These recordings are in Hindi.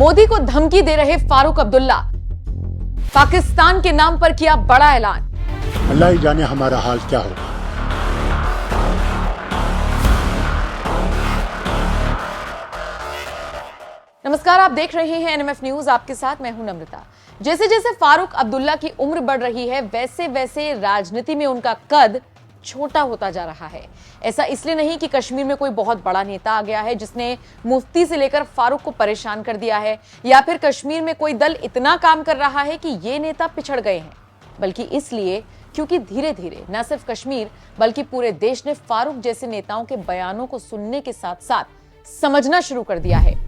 मोदी को धमकी दे रहे फारूक अब्दुल्ला, पाकिस्तान के नाम पर किया बड़ा ऐलान। अल्लाह ही जाने हमारा हाल क्या होगा। नमस्कार, आप देख रहे हैं एनएमएफ न्यूज, आपके साथ मैं हूं नम्रता। जैसे जैसे फारूक अब्दुल्ला की उम्र बढ़ रही है, वैसे वैसे राजनीति में उनका कद छोटा होता जा रहा है। ऐसा इसलिए नहीं कि कश्मीर में कोई बहुत बड़ा नेता आ गया है जिसने मुफ्ती से लेकर फारूक को परेशान कर दिया है, या फिर कश्मीर में कोई दल इतना काम कर रहा है कि ये नेता पिछड़ गए हैं, बल्कि इसलिए क्योंकि धीरे धीरे न सिर्फ कश्मीर बल्कि पूरे देश ने फारूक जैसे नेताओं के बयानों को सुनने के साथ साथ समझना शुरू कर दिया है।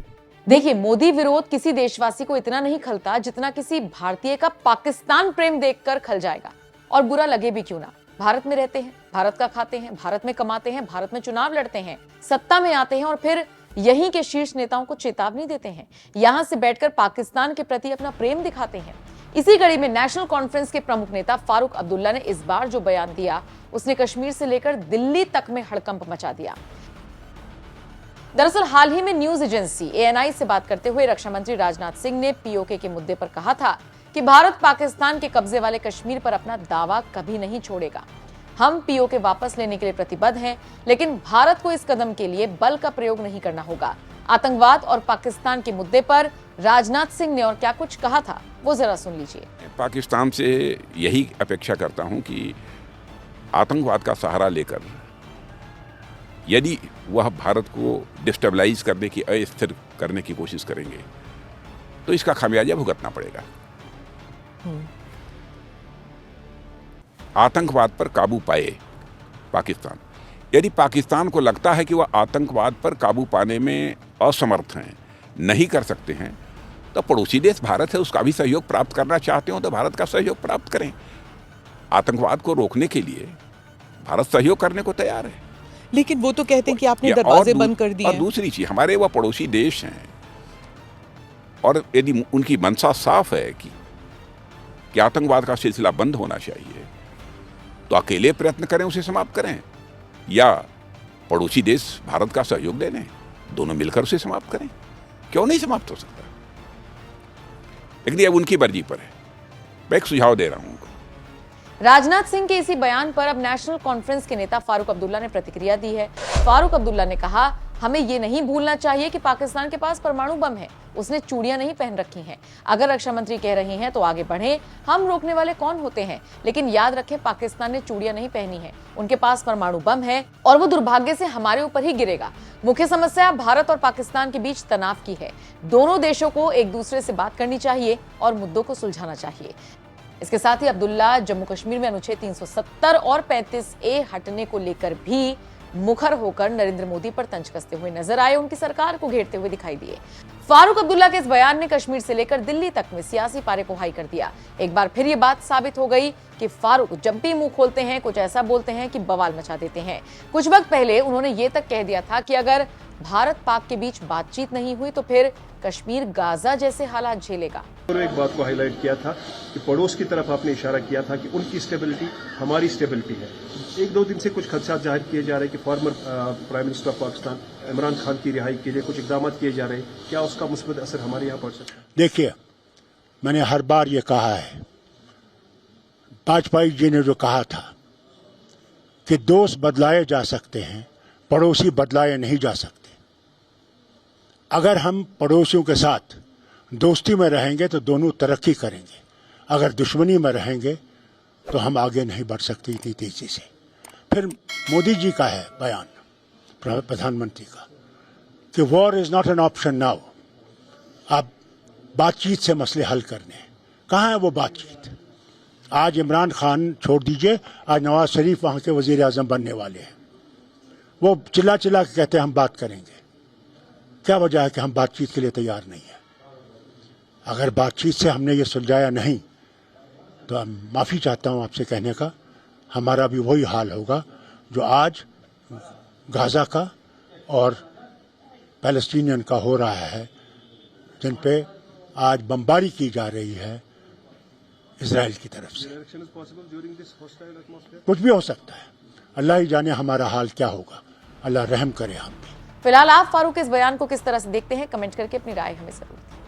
देखिए, मोदी विरोध किसी देशवासी को इतना नहीं खलता जितना किसी भारतीय का पाकिस्तान प्रेम देखकर खल जाएगा। और बुरा लगे भी क्यों ना, भारत में रहते हैं, भारत का खाते हैं, भारत में कमाते हैं, भारत में चुनाव लड़ते हैं, सत्ता में आते हैं और फिर यहीं के शीर्ष नेताओं को चेतावनी देते हैं, यहां से बैठकर पाकिस्तान के प्रति अपना प्रेम दिखाते हैं। इसी कड़ी में नेशनल कॉन्फ्रेंस के प्रमुख नेता फारूक अब्दुल्ला ने इस बार जो बयान दिया, उसने कश्मीर से लेकर दिल्ली तक में हड़कंप मचा दिया। दरअसल हाल ही में न्यूज एजेंसी ANI से बात करते हुए रक्षा मंत्री राजनाथ सिंह ने POK के मुद्दे पर कहा था कि भारत पाकिस्तान के कब्जे वाले कश्मीर पर अपना दावा कभी नहीं छोड़ेगा। हम POK वापस लेने के लिए प्रतिबद्ध हैं, लेकिन भारत को इस कदम के लिए बल का प्रयोग नहीं करना होगा। आतंकवाद और पाकिस्तान के मुद्दे पर राजनाथ सिंह ने और क्या कुछ कहा था, वो जरा सुन लीजिए। पाकिस्तान से यही अपेक्षा करता हूं कि आतंकवाद का सहारा लेकर यदि वह भारत को डिस्टेबलाइज करने की, अस्थिर करने की कोशिश करेंगे तो इसका खामियाजा भुगतना पड़ेगा। आतंकवाद पर काबू पाए पाकिस्तान, यदि पाकिस्तान को लगता है कि वह आतंकवाद पर काबू पाने में असमर्थ हैं, नहीं कर सकते हैं, तो पड़ोसी देश भारत है, उसका भी सहयोग प्राप्त करना चाहते हो तो भारत का सहयोग प्राप्त करें। आतंकवाद को रोकने के लिए भारत सहयोग करने को तैयार है। लेकिन वो तो कहते हैं कि आपने दरवाजे बंद कर दिए। और दूसरी चीज, हमारे वह पड़ोसी देश हैं और यदि उनकी मंशा साफ है कि आतंकवाद का सिलसिला बंद होना चाहिए, तो अकेले प्रयत्न करें, उसे समाप्त करें, या पड़ोसी देश भारत का सहयोग दे लें, दोनों मिलकर उसे समाप्त करें। क्यों नहीं समाप्त हो सकता? लेकिन अब उनकी मर्जी पर है। मैं एक सुझाव दे रहा हूं उनको। राजनाथ सिंह के इसी बयान पर अब नेशनल कॉन्फ्रेंस के नेता फारूक अब्दुल्ला ने प्रतिक्रिया दी है। फारूक अब्दुल्ला ने कहा, हमें ये नहीं भूलना चाहिए कि पाकिस्तान के पास परमाणु बम है, उसने चूड़ियां नहीं पहन रखी हैं। अगर रक्षा मंत्री कह रहे हैं तो आगे बढ़े, हम रोकने वाले कौन होते हैं? लेकिन याद रखें, पाकिस्तान ने चूड़ियां नहीं पहनी है, उनके पास परमाणु बम है और वो दुर्भाग्य से हमारे ऊपर ही गिरेगा। मुख्य समस्या भारत और पाकिस्तान के बीच तनाव की है। दोनों देशों को एक दूसरे से बात करनी चाहिए और मुद्दों को सुलझाना चाहिए। इसके साथ ही अब्दुल्ला जम्मू कश्मीर में अनुच्छेद 370 और 35A हटने को लेकर भी मुखर होकर नरेंद्र मोदी पर तंज कसते हुए नजर आए, उनकी सरकार को घेरते हुए दिखाई दिए। फारूक अब्दुल्ला के इस बयान ने कश्मीर से लेकर दिल्ली तक में सियासी पारे को हाई कर दिया। एक बार फिर ये बात साबित हो गई कि फारूक जब भी मुंह खोलते हैं, कुछ ऐसा बोलते हैं कि बवाल मचा देते हैं। कुछ वक्त पहले उन्होंने ये तक कह दिया था कि अगर भारत पाक के बीच बातचीत नहीं हुई तो फिर कश्मीर गाजा जैसे हालात झेलेगा। एक बात को हाईलाइट किया था कि पड़ोस की तरफ आपने इशारा किया था कि उनकी स्टेबिलिटी हमारी स्टेबिलिटी है। एक दो दिन से कुछ खदशात जाहिर किए जा रहे हैं कि former prime minister of Pakistan Imran Khan की रिहाई के लिए कुछ इकदाम किए जा रहे हैं, क्या उसका मुस्बत असर हमारे यहाँ पड़ सकता है? देखिए, मैंने हर बार ये कहा है, वाजपेयी जी ने जो कहा था कि दोस्त बदलाए जा सकते हैं, पड़ोसी बदलाए नहीं जा सकते। अगर हम पड़ोसियों के साथ दोस्ती में रहेंगे तो दोनों तरक्की करेंगे, अगर दुश्मनी में रहेंगे तो हम आगे नहीं बढ़ सकते इतनी तेजी से। फिर मोदी जी का है बयान, प्रधानमंत्री का, कि war is not an option now. अब बातचीत से मसले हल करने हैं। कहाँ है वो बातचीत? आज इमरान खान छोड़ दीजिए, आज नवाज शरीफ वहाँ के वजीर आजम बनने वाले हैं। वो चिल्ला चिल्ला के कहते हैं हम बात करेंगे। क्या वजह है कि हम बातचीत के लिए तैयार नहीं है? अगर बातचीत से हमने ये सुलझाया नहीं तो माफ़ी चाहता हूँ आपसे कहने का, हमारा भी वही हाल होगा जो आज गाज़ा का और पैलेस्टीनियन का हो रहा है, जिन पे आज बमबारी की जा रही है इजराइल की तरफ से। कुछ भी हो सकता है, अल्लाह ही जाने हमारा हाल क्या होगा। अल्लाह रहम करे हम पे। फिलहाल आप फारूक के इस बयान को किस तरह से देखते हैं, कमेंट करके अपनी राय हमें जरूर दें।